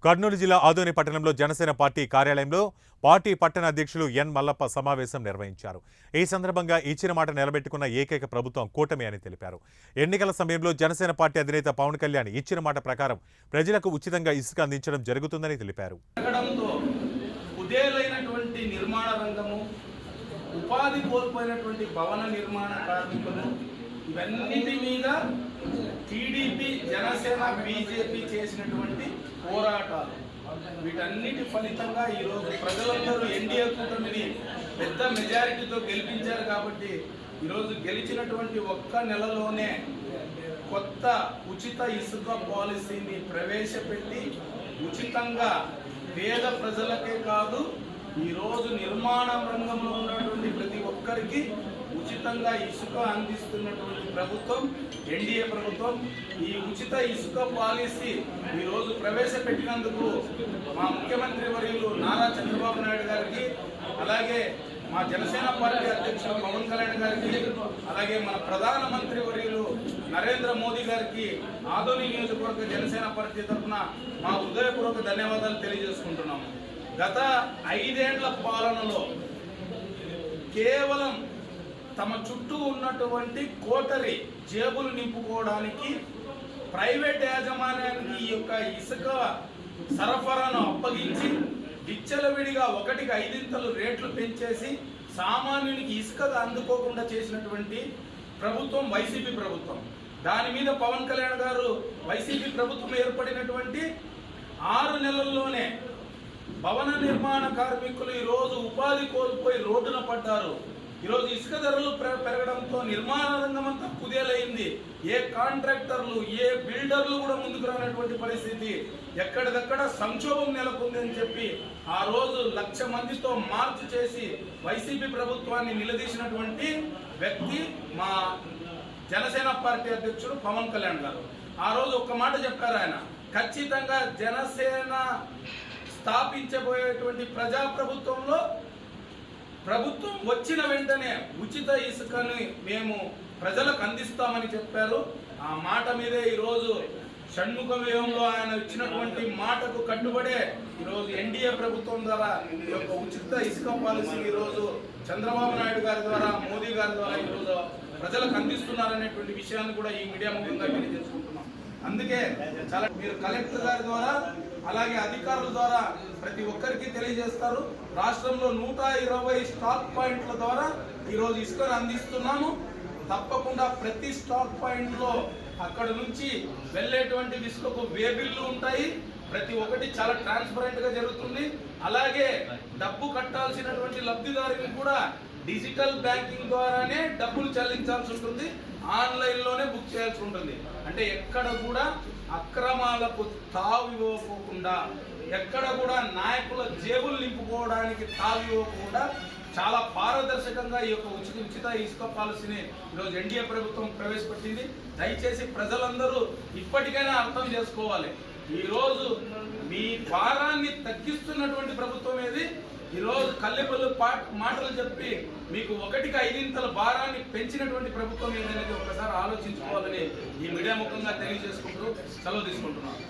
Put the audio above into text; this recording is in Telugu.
కర్నూలు జిల్లా ఆదోని పట్టణంలో జనసేన పార్టీ కార్యాలయంలో పార్టీ పట్టణ అధ్యక్షులు ఎన్ మల్లప్ప సమావేశం నిర్వహించారు. ఈ సందర్భంగా ఇచ్చిన మాట నిలబెట్టుకున్న ఏకైక ప్రభుత్వం కూటమి అని తెలిపారు. ఎన్నికల సమయంలో జనసేన పార్టీ అధినేత పవన్ కళ్యాణ్ ఇచ్చిన మాట ప్రకారం ప్రజలకు ఉచితంగా ఇసుక అందించడం జరుగుతుందని తెలిపారు. ఉపాధి కోల్పోయినటువంటి భవన నిర్మాణ కార్మికులు ఇవన్నిటి మీద టీడీపీ, జనసేన, బీజేపీ చేసినటువంటి పోరాటాలు, వీటన్నిటి ఫలితంగా ఈరోజు ప్రజలందరూ ఎన్డీఏ కూటమిని పెద్ద మెజారిటీతో గెలిపించారు. కాబట్టి ఈరోజు గెలిచినటువంటి ఒక్క నెలలోనే కొత్త ఉచిత ఇసుక పాలసీని ప్రవేశపెట్టి ఉచితంగా పేద ప్రజలకే కాదు, ఈరోజు నిర్మాణ రంగంలో ఉన్నటువంటి ప్రతి ఒక్కరికి ఉచితంగా ఇసుక అందిస్తున్నటువంటి ప్రభుత్వం ఎన్డీఏ ప్రభుత్వం. ఈ ఉచిత ఇసుక పాలసీ ఈరోజు ప్రవేశపెట్టినందుకు మా ముఖ్యమంత్రి వర్యులు నారా చంద్రబాబు నాయుడు గారికి, అలాగే మా జనసేన పార్టీ అధ్యక్షులు పవన్ కళ్యాణ్ గారికి, అలాగే మన ప్రధానమంత్రి వర్యులు నరేంద్ర మోదీ గారికి ఆదోని నియోజకవర్గ జనసేన పార్టీ తరఫున మా హృదయపూర్వక ధన్యవాదాలు తెలియజేసుకుంటున్నాము. గత 5 ఏళ్ల పాలనలో కేవలం తమ చుట్టూ ఉన్నటువంటి కోటరీ జేబులు నింపుకోవడానికి ప్రైవేట్ యాజమాన్యానికి ఈ యొక్క ఇసుక సరఫరాను అప్పగించి విచ్చలవిడిగా 1కి 5 రేట్లు పెంచేసి సామాన్యునికి ఇసుక అందుకోకుండా చేసినటువంటి ప్రభుత్వం వైసీపీ ప్రభుత్వం. దాని మీద పవన్ కళ్యాణ్ గారు వైసీపీ ప్రభుత్వం ఏర్పడినటువంటి 6 నెలల్లోనే భవన నిర్మాణ కార్మికులు ఈరోజు ఉపాధి కోల్పోయి రోడ్డున పడ్డారు. ఈరోజు ఇసుక ధరలు పెరగడంతో నిర్మాణ రంగం అంతా కుదేలైంది. ఏ కాంట్రాక్టర్లు, ఏ బిల్డర్లు కూడా ముందుకు రానటువంటి పరిస్థితి, ఎక్కడిదక్కడ సంక్షోభం నెలకొంది అని చెప్పి ఆ రోజు 1,00,000 మందితో మార్చ్ చేసి వైసీపీ ప్రభుత్వాన్ని నిలదీసినటువంటి వ్యక్తి మా జనసేన పార్టీ అధ్యక్షుడు పవన్ కళ్యాణ్ గారు. ఆ రోజు ఒక్క మాట చెప్పారు ఆయన, ఖచ్చితంగా జనసేన స్థాపించబోయేటువంటి ప్రజాప్రభుత్వంలో ప్రభుత్వం వచ్చిన వెంటనే ఉచిత ఇసుకని మేము ప్రజలకు అందిస్తామని చెప్పారు. ఆ మాట మీదే ఈరోజు షణ్ముఖ వ్యూహంలో ఆయన ఇచ్చినటువంటి మాటకు కట్టుబడే ఈరోజు ఎన్డీఏ ప్రభుత్వం ద్వారా ఈ యొక్క ఉచిత ఇసుక పాలసీ ఈరోజు చంద్రబాబు నాయుడు గారి ద్వారా, మోదీ గారి ద్వారా ఈరోజు ప్రజలకు అందిస్తున్నారనేటువంటి విషయాన్ని కూడా ఈ మీడియా ముఖ్యంగా తెలియజేసుకుంటున్నాం. అందుకే చాలా మీరు కలెక్టర్ గారి ద్వారా, అలాగే అధికారుల ద్వారా ప్రతి ఒక్కరికి తెలియజేస్తారు. రాష్ట్రంలో 120 స్టాక్ పాయింట్ల ద్వారా ఈరోజు ఇసుకను అందిస్తున్నాము. తప్పకుండా ప్రతి స్టాక్ పాయింట్లో అక్కడ నుంచి వెళ్ళేటువంటి ఇసుకకు వేబిల్లు ఉంటాయి. ప్రతి ఒక్కటి చాలా ట్రాన్స్పరెంట్ గా జరుగుతుంది. అలాగే డబ్బు కట్టాల్సినటువంటి లబ్ధిదారులకు కూడా డిజిటల్ బ్యాంకింగ్ ద్వారానే డబ్బులు చెల్లించాల్సి ఉంటుంది, ఆన్లైన్లోనే బుక్ చేయాల్సి ఉంటుంది. అంటే ఎక్కడ కూడా అక్రమాలకు తావివ్వకుండా, ఎక్కడ కూడా నాయకుల జేబులు నింపుకోవడానికి తావివ్వకుండా చాలా పారదర్శకంగా ఈ యొక్క ఉచిత ఇసుక పాలసీని ఈరోజు ఎన్డీఏ ప్రభుత్వం ప్రవేశపెట్టింది. దయచేసి ప్రజలందరూ ఇప్పటికైనా అర్థం చేసుకోవాలి. ఈరోజు మీ భారాన్ని తగ్గిస్తున్నటువంటి ప్రభుత్వం ఏది? ఈరోజు కల్లెపల్లి మాటలు చెప్పి మీకు 1కి 5 భారాన్ని పెంచినటువంటి ప్రభుత్వం ఏదనేది ఒకసారి ఆలోచించుకోవాలని ఈ మీడియా ముఖంగా తెలియజేసుకుంటూ సెలవు తీసుకుంటున్నాను.